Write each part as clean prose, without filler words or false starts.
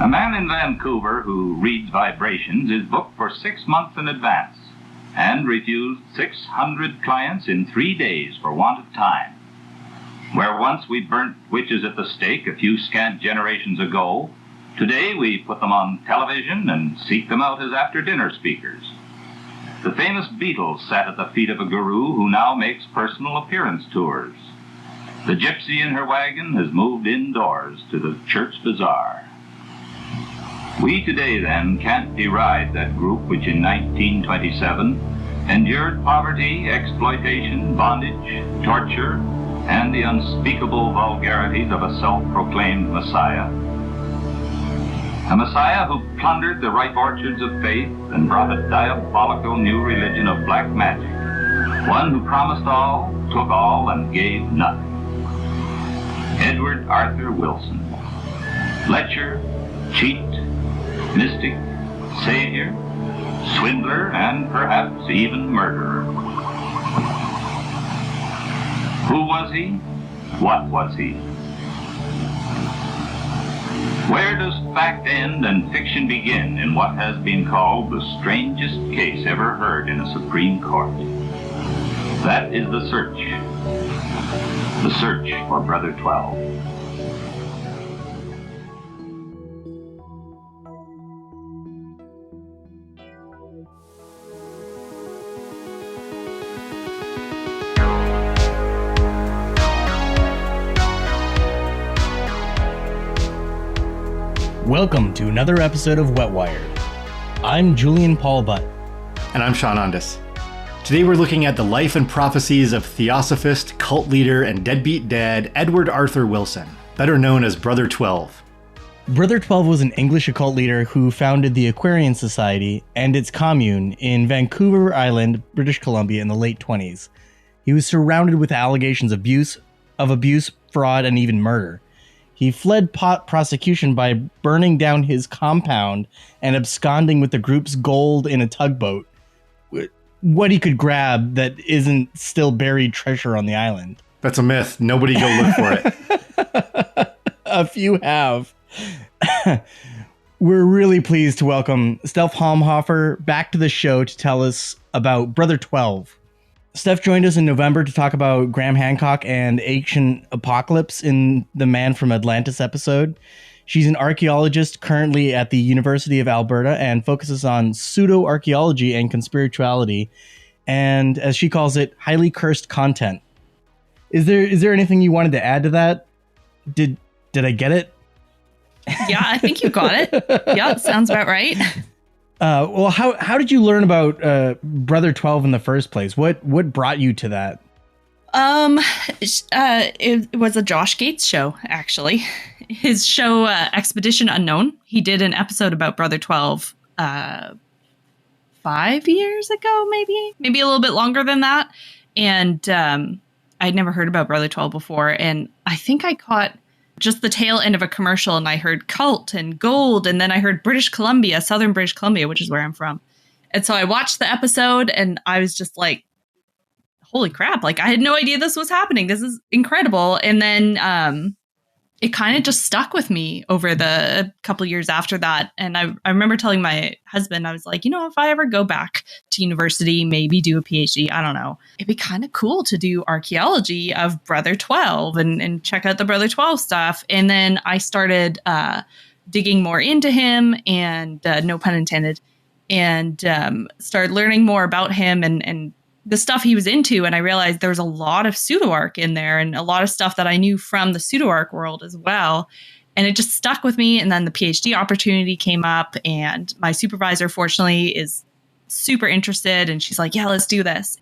A man in Vancouver who reads vibrations is booked for 6 months in advance and refused 600 clients in 3 days for want of time. Where once we burnt witches at the stake a few scant generations ago, today we put them on television and seek them out as after-dinner speakers. The famous Beatles sat at the feet of a guru who now makes personal appearance tours. The gypsy in her wagon has moved indoors to the church bazaar. We today, then, can't deride that group which in 1927 endured poverty, exploitation, bondage, torture, and the unspeakable vulgarities of a self-proclaimed Messiah. A Messiah who plundered the ripe orchards of faith and brought a diabolical new religion of black magic. One who promised all, took all, and gave nothing. Edward Arthur Wilson. Lecher, cheat, mystic, savior, swindler, and perhaps even murderer. Who was he? What was he? Where does fact end and fiction begin in what has been called the strangest case ever heard in a Supreme Court? That is the search for Brother 12. Welcome to another episode of Wet Wired. I'm Julian Paul Butt. And I'm Sean Undis. Today we're looking at the life and prophecies of theosophist, cult leader, and deadbeat dad Edward Arthur Wilson, better known as Brother 12. Brother 12 was an English occult leader who founded the Aquarian Society and its commune in Vancouver Island, British Columbia in the late 20s. He was surrounded with allegations of abuse, fraud, and even murder. He fled prosecution by burning down his compound and absconding with the group's gold in a tugboat. What he could grab that isn't still buried treasure on the island. That's a myth. Nobody go look for it. A few have. We're really pleased to welcome Steph Halmhofer back to the show to tell us about Brother 12. Steph joined us in November to talk about Graham Hancock and ancient apocalypse in the Man from Atlantis episode. She's an archaeologist currently at the University of Alberta and focuses on pseudo-archaeology and conspirituality, and as she calls it, highly cursed content. Is there anything you wanted to add to that? Did I get it? Yeah, I think you got it. Yeah, sounds about right. Well, how did you learn about Brother 12 in the first place? What brought you to that? It was a Josh Gates show, actually. His show, Expedition Unknown. He did an episode about Brother 12 5 years ago, maybe a little bit longer than that. And I'd never heard about Brother 12 before. And I think I caught just the tail end of a commercial, and I heard cult and gold, and then I heard British Columbia, southern British Columbia, which is where I'm from. And so I watched the episode, and I was just like, holy crap, like I had no idea this was happening. This is incredible. And then it kind of just stuck with me over the couple years after that. And I remember telling my husband, I was like, if I ever go back to university, maybe do a PhD, I don't know, it'd be kind of cool to do archaeology of Brother 12 and check out the Brother 12 stuff. And then I started digging more into him, and no pun intended, and started learning more about him and the stuff he was into. And I realized there was a lot of pseudo-arc in there and a lot of stuff that I knew from the pseudo-arc world as well. And it just stuck with me. And then the PhD opportunity came up, and my supervisor, fortunately, is super interested. And she's like, yeah, let's do this.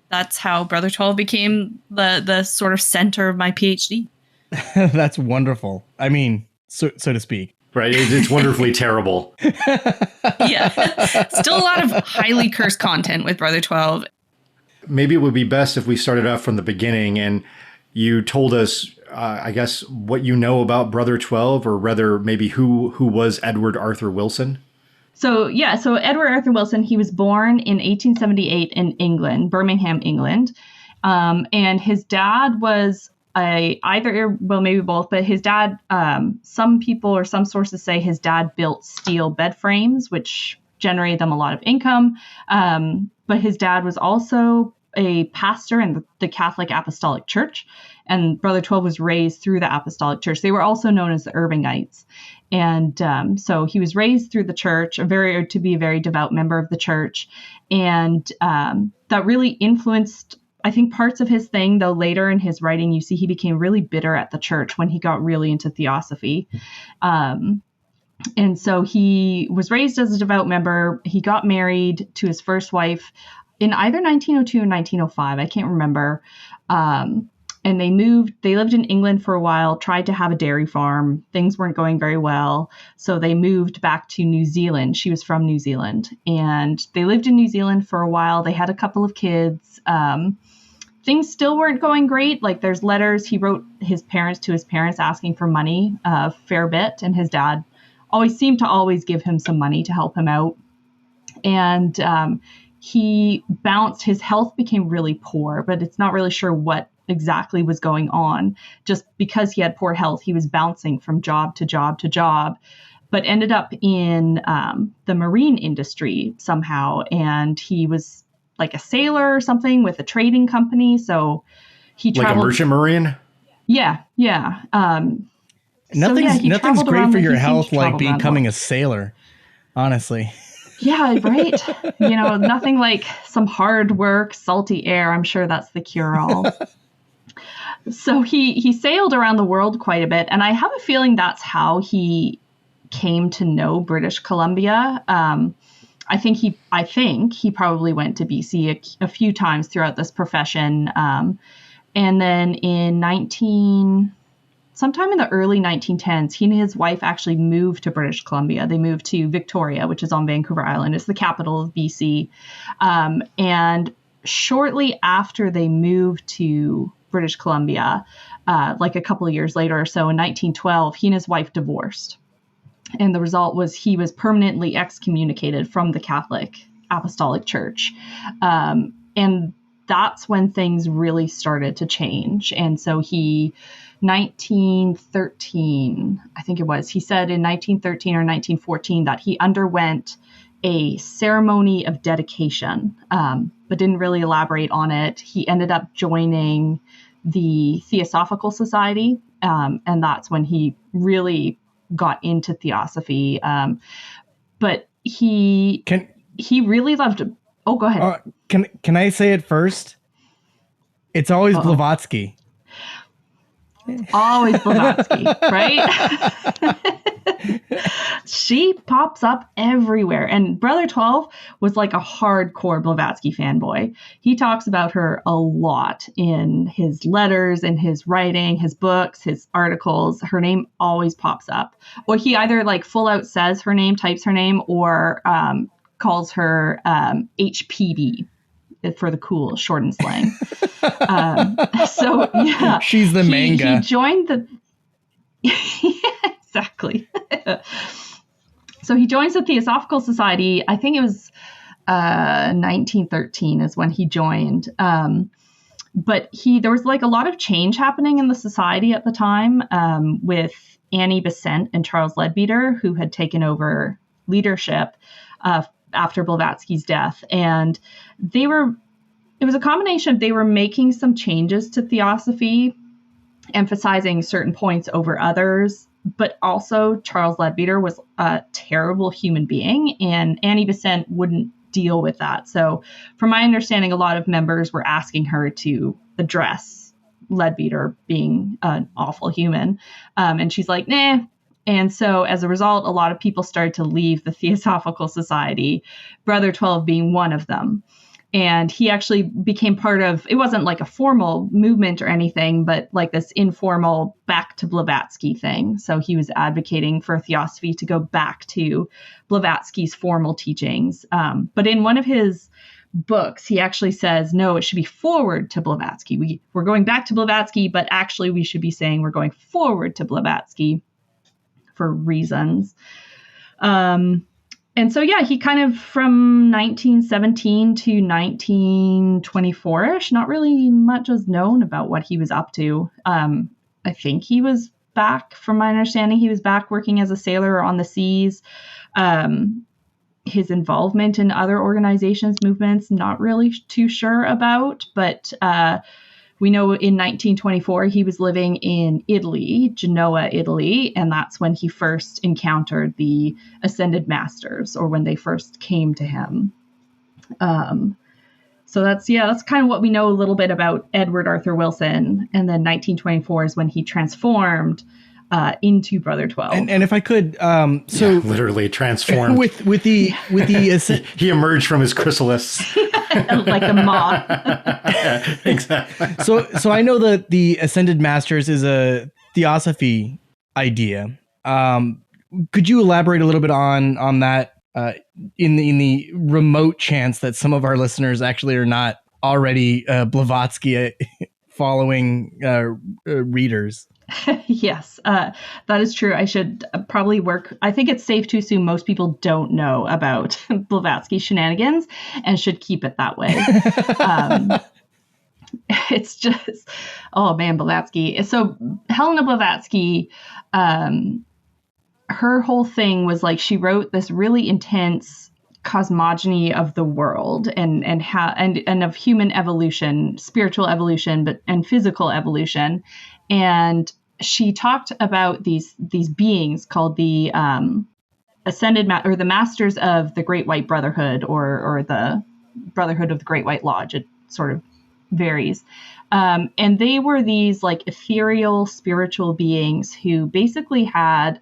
That's how Brother 12 became the sort of center of my PhD. That's wonderful. I mean, so to speak. Right. It's wonderfully terrible. Yeah. Still a lot of highly cursed content with Brother 12. Maybe it would be best if we started off from the beginning and you told us, I guess, what you know about Brother 12, or rather maybe who was Edward Arthur Wilson? So Edward Arthur Wilson, he was born in 1878 in England, Birmingham, England. And his dad was maybe both, but his dad, some people or some sources say his dad built steel bed frames, which generated them a lot of income. But his dad was also a pastor in the Catholic Apostolic Church, and Brother 12 was raised through the Apostolic Church. They were also known as the Urbanites. And so he was raised through the church, to be a very devout member of the church. And that really influenced, I think, parts of his thing, though later in his writing, you see he became really bitter at the church when he got really into theosophy. And so he was raised as a devout member. He got married to his first wife in either 1902 or 1905. I can't remember. And they lived in England for a while, tried to have a dairy farm. Things weren't going very well. So they moved back to New Zealand. She was from New Zealand. And they lived in New Zealand for a while. They had a couple of kids. Things still weren't going great. Like, there's letters he wrote to his parents asking for money a fair bit. And his dad seemed to always give him some money to help him out. And his health became really poor, but it's not really sure what exactly was going on. Just because he had poor health, he was bouncing from job to job to job, but ended up in the marine industry somehow. And he was like a sailor or something with a trading company. So he traveled. Like a merchant marine? Yeah. Nothing's great for your health like becoming a sailor, honestly. Yeah, right. Nothing like some hard work, salty air. I'm sure that's the cure-all. So he sailed around the world quite a bit, and I have a feeling that's how he came to know British Columbia. I think he probably went to BC a few times throughout this profession, and then sometime in the early 1910s, he and his wife actually moved to British Columbia. They moved to Victoria, which is on Vancouver Island. It's the capital of BC. And shortly after they moved to British Columbia, like a couple of years later or so, in 1912, he and his wife divorced. And the result was he was permanently excommunicated from the Catholic Apostolic Church. And that's when things really started to change. And so 1913, I think it was, he said in 1913 or 1914 that he underwent a ceremony of dedication, but didn't really elaborate on it. He ended up joining the Theosophical Society, and that's when he really got into theosophy. But he really loved. Oh, go ahead. Can I say it first? It's always Blavatsky. Always Blavatsky, right? She pops up everywhere. And Brother 12 was like a hardcore Blavatsky fanboy. He talks about her a lot in his letters, in his writing, his books, his articles. Her name always pops up. Or he either like full out says her name, types her name, or calls her HPB for the cool short and slang. So yeah, she's the manga. He joined the yeah, exactly. So he joins the Theosophical Society. I think it was 1913 is when he joined. But there was like a lot of change happening in the society at the time, with Annie Besant and Charles Leadbeater, who had taken over leadership after Blavatsky's death. And it was a combination. They were making some changes to theosophy, emphasizing certain points over others, but also Charles Leadbeater was a terrible human being, and Annie Besant wouldn't deal with that. So from my understanding, a lot of members were asking her to address Leadbeater being an awful human. And she's like, nah. And so as a result, a lot of people started to leave the Theosophical Society, Brother 12 being one of them. And he actually became part of, it wasn't like a formal movement or anything, but like this informal back to Blavatsky thing. So he was advocating for theosophy to go back to Blavatsky's formal teachings. But in one of his books, he actually says, no, it should be forward to Blavatsky. We're going back to Blavatsky, but actually we should be saying we're going forward to Blavatsky for reasons. And so, yeah, he kind of from 1917 to 1924-ish, not really much was known about what he was up to. I think he was back, from my understanding, he was back working as a sailor on the seas. His involvement in other organizations, movements, not really too sure about, but we know in 1924 he was living in Italy, Genoa, Italy, and that's when he first encountered the Ascended Masters, or when they first came to him. So that's kind of what we know a little bit about Edward Arthur Wilson. And then 1924 is when he transformed into Brother 12. And if I could, literally transformed with the he emerged from his chrysalis like a moth. Exactly. So I know that the Ascended Masters is a theosophy idea. Could you elaborate a little bit on that in the remote chance that some of our listeners actually are not already Blavatsky following readers? Yes, that is true. I should probably I think it's safe to assume most people don't know about Blavatsky shenanigans and should keep it that way. It's just, oh man, Blavatsky. So Helena Blavatsky, her whole thing was like, she wrote this really intense cosmogony of the world and of human evolution, spiritual evolution, and physical evolution. And she talked about these beings called the Ascended or the Masters of the Great White Brotherhood, or the Brotherhood of the Great White Lodge. It sort of varies. And they were these like ethereal spiritual beings who basically had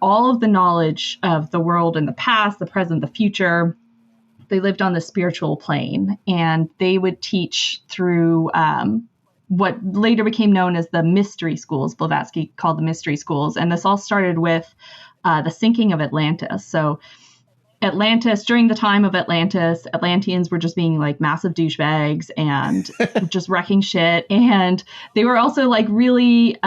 all of the knowledge of the world in the past, the present, the future. They lived on the spiritual plane, and they would teach through what later became known as the mystery schools. Blavatsky called the mystery schools. And this all started with the sinking of Atlantis. So Atlantis, during the time of Atlantis, Atlanteans were just being like massive douchebags and just wrecking shit. And they were also like really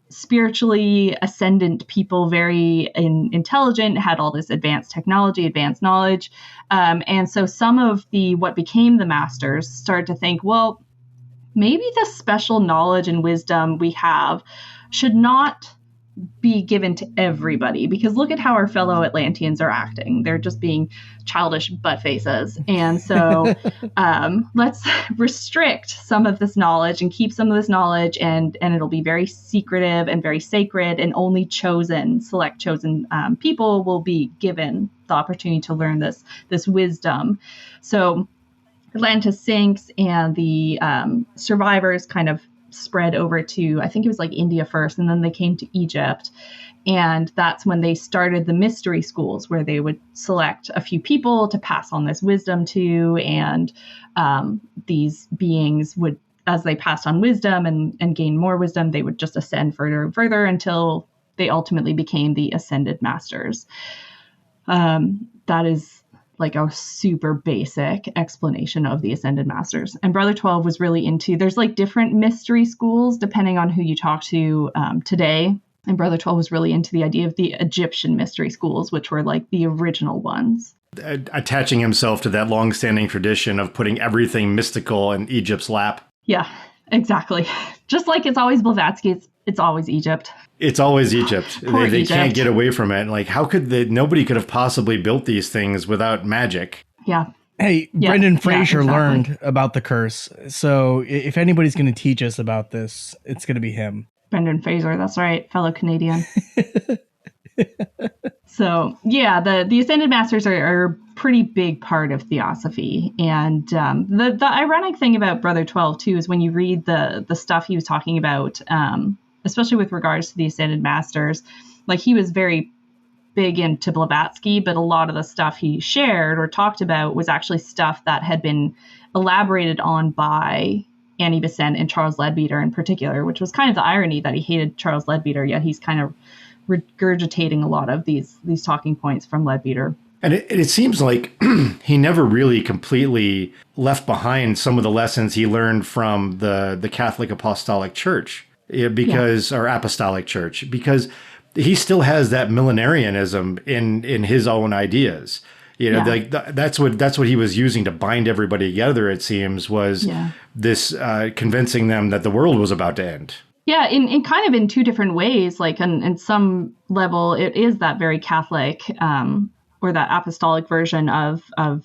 spiritually ascendant people, very intelligent, had all this advanced technology, advanced knowledge. And so some of what became the masters started to think, well, maybe the special knowledge and wisdom we have should not be given to everybody, because look at how our fellow Atlanteans are acting. They're just being childish butt faces. And so let's restrict some of this knowledge and keep some of this knowledge, and it'll be very secretive and very sacred, and only select chosen people will be given the opportunity to learn this wisdom. So Atlantis sinks, and the survivors kind of spread over to, I think it was like India first, and then they came to Egypt. And that's when they started the mystery schools, where they would select a few people to pass on this wisdom to. And these beings would, as they passed on wisdom and gained more wisdom, they would just ascend further and further until they ultimately became the Ascended Masters. That is like a super basic explanation of the Ascended Masters. And Brother 12 was really there's like different mystery schools depending on who you talk to today. And Brother 12 was really into the idea of the Egyptian mystery schools, which were like the original ones. Attaching himself to that long-standing tradition of putting everything mystical in Egypt's lap. Yeah, exactly. Just like it's always Blavatsky, it's always Egypt. It's always Egypt. They Egypt. Can't get away from it. Like, how could nobody could have possibly built these things without magic? Yeah. Hey, Brendan Fraser learned about the curse. So if anybody's going to teach us about this, it's going to be him. Brendan Fraser, that's right, fellow Canadian. So, yeah, the Ascended Masters are a pretty big part of theosophy. And the ironic thing about Brother 12, too, is when you read the stuff he was talking about, especially with regards to the Ascended Masters, like he was very big into Blavatsky, but a lot of the stuff he shared or talked about was actually stuff that had been elaborated on by Annie Besant and Charles Leadbeater in particular, which was kind of the irony that he hated Charles Leadbeater, yet he's kind of regurgitating a lot of these talking points from Leadbeater. And it seems like he never really completely left behind some of the lessons he learned from the Catholic Apostolic Church, or Apostolic Church, because he still has that millenarianism in his own ideas. You know, like that's what he was using to bind everybody together. It seems was this convincing them that the world was about to end. Yeah, in kind of in two different ways. Like in some level, it is that very Catholic or that apostolic version of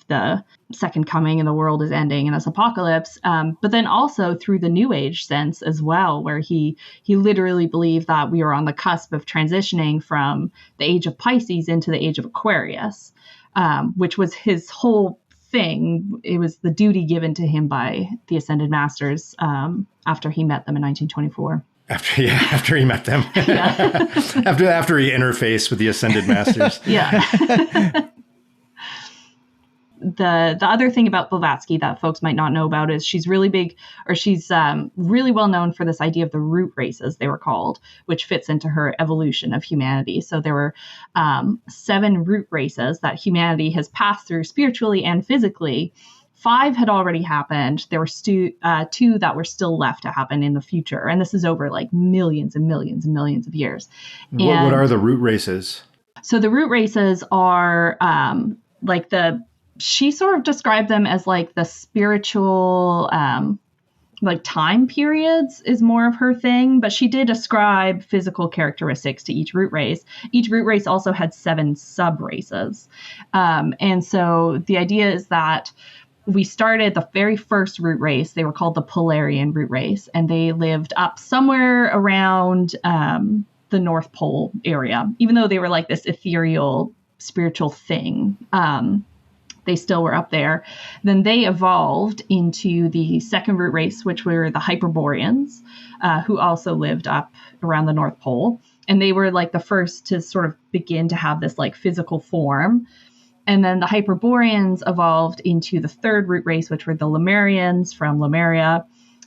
the second coming and the world is ending and this apocalypse. But then also through the New Age sense as well, where he literally believed that we were on the cusp of transitioning from the age of Pisces into the age of Aquarius, which was his whole thing. It was the duty given to him by the Ascended Masters after he met them in 1924. After he met them. after he interfaced with the Ascended Masters. The other thing about Blavatsky that folks might not know about is she's really big, or she's really well known for this idea of the root races, they were called, which fits into her evolution of humanity. So there were 7 root races that humanity has passed through spiritually and physically. 5 had already happened. There were 2 that were still left to happen in the future. And this is over like millions and millions and millions of years. What are the root races? So the root races are she sort of described them as like the spiritual, like time periods is more of her thing, but she did ascribe physical characteristics to each root race. Each root race also had 7 sub races. And so the idea is that we started the very first root race. They were called the Polarian root race, and they lived up somewhere around the North Pole area, even though they were like this ethereal spiritual thing. They still were up there. Then they evolved into the second root race, which were the Hyperboreans, who also lived up around the North Pole. And they were like the first to sort of begin to have this like physical form. And then the Hyperboreans evolved into the third root race, which were the Lemurians from Lemuria.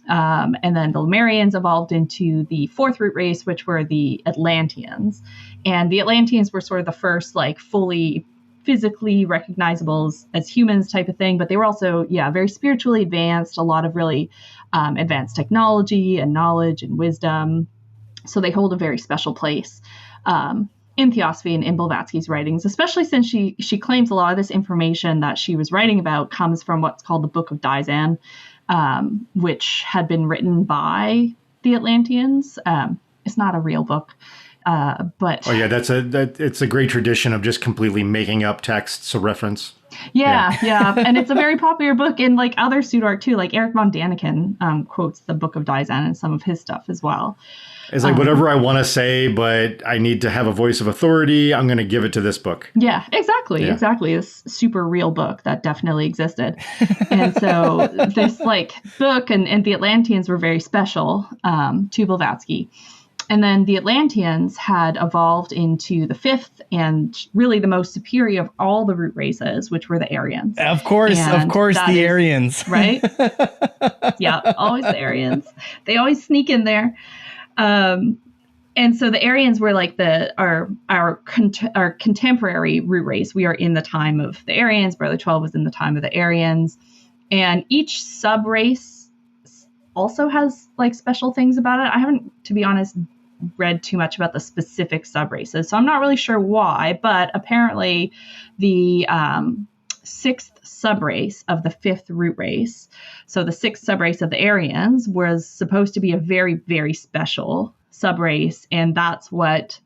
And then the Lemurians evolved into the fourth root race, which were the Atlanteans. And the Atlanteans were sort of the first like fully physically recognizable as humans type of thing, but they were also, very spiritually advanced, a lot of really advanced technology and knowledge and wisdom. So they hold a very special place in theosophy and in Blavatsky's writings, especially since she claims a lot of this information that she was writing about comes from what's called the Book of Daizan, which had been written by the Atlanteans. It's not a real book. But it's a great tradition of just completely making up texts to reference. And it's a very popular book in like other pseudo art too. Like Eric von Daniken quotes the Book of Daizan in some of his stuff as well. It's like whatever I want to say, but I need to have a voice of authority. I'm going to give it to this book. Yeah, exactly. Yeah. Exactly. This super real book that definitely existed. And so this like book and the Atlanteans were very special to Blavatsky. And then the Atlanteans had evolved into the fifth and really the most superior of all the root races, which were the Aryans. Of course, the Aryans. Right? Yeah, always the Aryans. They always sneak in there. And so the Aryans were like our contemporary root race. We are in the time of the Aryans. Brother XII was in the time of the Aryans. And each sub-race also has like special things about it. I haven't, to be honest, read too much about the specific sub-races, so I'm not really sure why, but apparently the sixth sub-race of the fifth root race, so the sixth sub-race of the Aryans, was supposed to be a very, very special sub-race, and that's what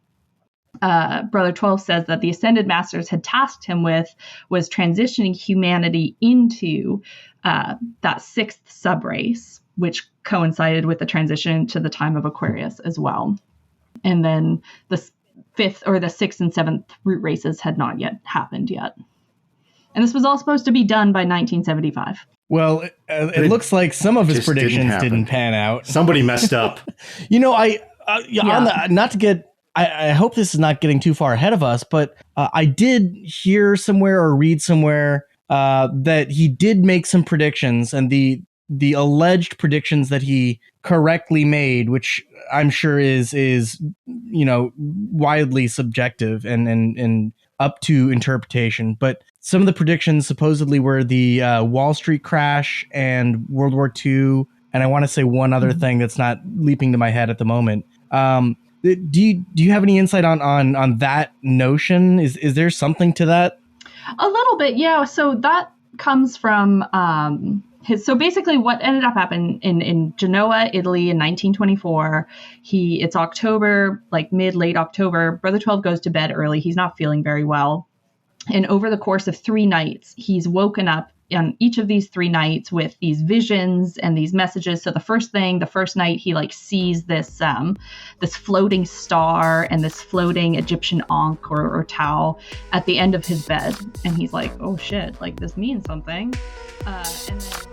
Brother XII says that the Ascended Masters had tasked him with, was transitioning humanity into that sixth sub-race, which coincided with the transition to the time of Aquarius as well. And then the fifth or the sixth and seventh root races had not yet happened yet. And this was all supposed to be done by 1975. Well, it looks like some of his predictions didn't pan out. Somebody messed up. I hope this is not getting too far ahead of us, but I did hear somewhere or read somewhere that he did make some predictions, and the alleged predictions that he correctly made, which I'm sure is widely subjective and up to interpretation. But some of the predictions supposedly were the Wall Street crash and World War II. And I want to say one other thing that's not leaping to my head at the moment. Do you have any insight on that notion? Is there something to that? A little bit, yeah. So that comes from so basically what ended up happening in Genoa, Italy in 1924. It's October, like late October. Brother 12 goes to bed early. He's not feeling very well. And over the course of 3 nights, he's woken up on each of these 3 nights with these visions and these messages. So the first night he like sees this floating star and this floating Egyptian ankh or towel at the end of his bed. And he's like, oh shit, like this means something. And then...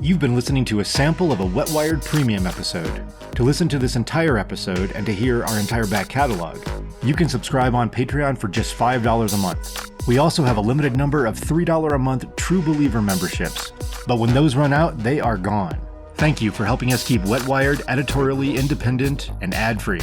You've been listening to a sample of a Wet Wired Premium episode. To listen to this entire episode and to hear our entire back catalog, you can subscribe on Patreon for just $5 a month. We also have a limited number of $3 a month True Believer memberships, but when those run out, they are gone. Thank you for helping us keep Wet Wired editorially independent and ad-free.